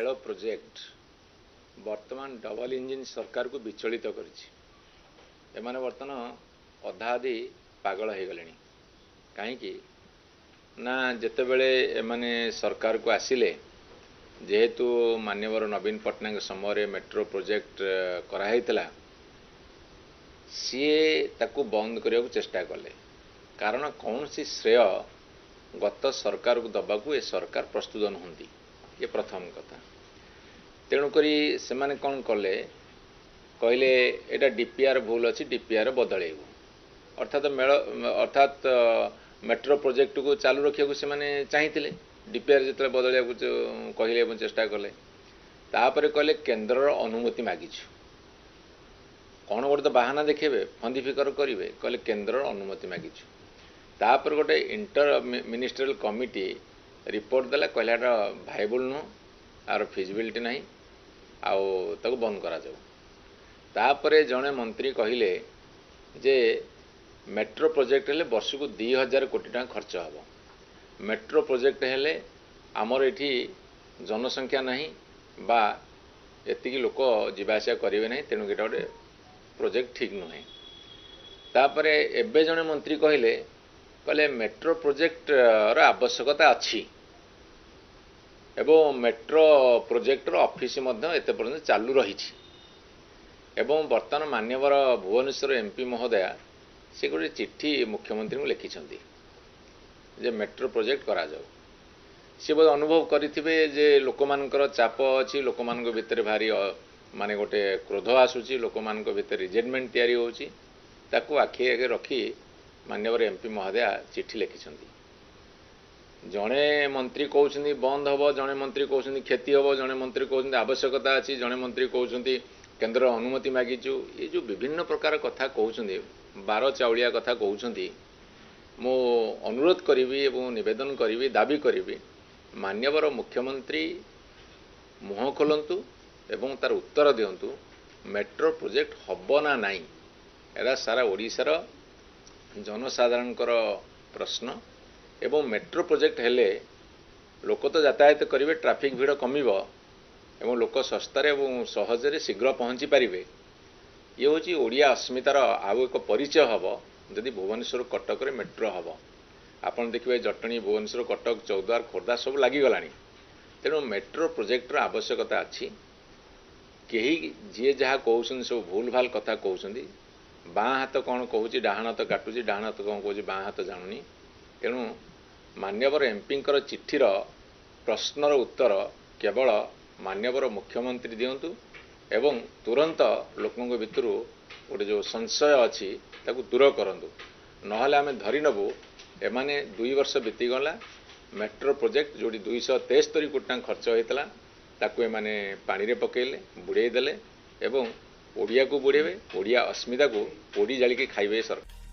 Rail project वर्तमान double engine सरकार को विचलित करने वर्तमान अधा अधि पागल हो गले कहीं ना जिते बड़े सरकार को आसिले जेहेतु माननीय नवीन पट्टनायक समय मेट्रो प्रोजेक्ट कराइला सी ताकू बंद करने को चेष्टा कले कारण कौन सी श्रेय गत सरकार को दबाकू ए सरकार प्रस्तुत नुहति ये प्रथम कथा तेणुक से कौन कले कहले एटा डीपीआर भूल अच्छी डीपीआर बदलू अर्थात मेट्रो प्रोजेक्ट को चालू रखा चाहिए डीपीआर जो बदल कहले चेष्टा कले तापर कहले केन्द्र अनुमति मागिछु कौन गोटे तो बाहाना देखेबे फंदी फिकर करेंगे कहले केन्द्र अनुमति मागिछु तापर गोटे इंटर मिनिस्ट्रियल कमिटी रिपोर्ट देला कहला भाइबल नुह आर फिजिबिलिटी नहीं आउ ताको बंद करा जाऊ तापरे जड़े मंत्री कहले जे मेट्रो प्रोजेक्ट हेले वर्ष को 2000 कोटी टका खर्च हम मेट्रो प्रोजेक्ट हेले आमर एठी जनसंख्या नहीं बा एतिकी लोक जीवासा करेंगे नहीं तेणु एटा गोटे प्रोजेक्ट ठीक नुहे तापरे एबे जड़े मंत्री कहले मेट्रो प्रोजेक्ट आवश्यकता अच्छी एवं मेट्रो प्रोजेक्टर ऑफिस एत पर्यंत चालू रही एवं बर्तमान मान्यवर भुवनेश्वर एमपी महोदया से गोटे चिट्ठी मुख्यमंत्री को लिखिं जे मेट्रो प्रोजेक्ट करा जाऊ सी बोध अनुभव करेंगे जे लोक मानकर चाप अच्छी लोक मान भितर भारी माने गोटे क्रोध आसूची लोक मान भितर रिजेंटमेंट तैयारी होची ताकू आखि आगे रखी मान्यवर एमपी महोदया चिट्ठी लिखिं जड़े मंत्री कहते बंद हम जड़े मंत्री कहते क्षति हम जड़े मंत्री कहते आवश्यकता अच्छी जड़े मंत्री कहते केन्द्र अनुमति मागिचु ये जो विभिन्न प्रकार कथा कहते बार चाउलिया कथा कहते मो अनुरोध करी नवेदन करी दाबी करी मान्यवर मुख्यमंत्री मुह खोलतु एवं तार उत्तर दिंतु मेट्रो प्रोजेक्ट हम ना नाई एरा सारा ओडिशार जनसाधारणकर प्रश्न एवं मेट्रो प्रोजेक्ट हेले लोक तो यातायात करेंगे ट्रैफिक भीड़ कमिब एवं लोक सस्तार एवं सहजरे शीघ्र पहुँची पारे ये हूँ ओडिया अस्मितार आउ एक परिचय हम जदि भुवनेश्वर कटक रे मेट्रो हम आपन देखिए जटणी भुवनेश्वर कटक चौद्वार खोर्धा सब लगिगला तेणु मेट्रो प्रोजेक्टर आवश्यकता अच्छी कहीं जी जहाँ कहते सब भूल भाल कथा कहते बाँ हाथ कौन कहूँ डाण हाथ काटुची डाण हाथ कौन कहूँ बाँ हाथ जानुनी तेणु मान्यवर एमपी चिठीर प्रश्नर उत्तर केवल मान्यवर मुख्यमंत्री दिंतु एवं तुरंत लोकों भितर गोटे जो संशय अच्छी ताकू दूर करूँ नहले आम धरी नबू एमाने 2 वर्ष बीतीगला मेट्रो प्रोजेक्ट जोड़ी 273 कोटी टका खर्च होता ताकू एमाने पानी रे पकेले बुड़े देले एवं ओडिया को बुड़ेबे ओडिया अस्मिता को पोड़ी जालिकी खाइबे सरकार।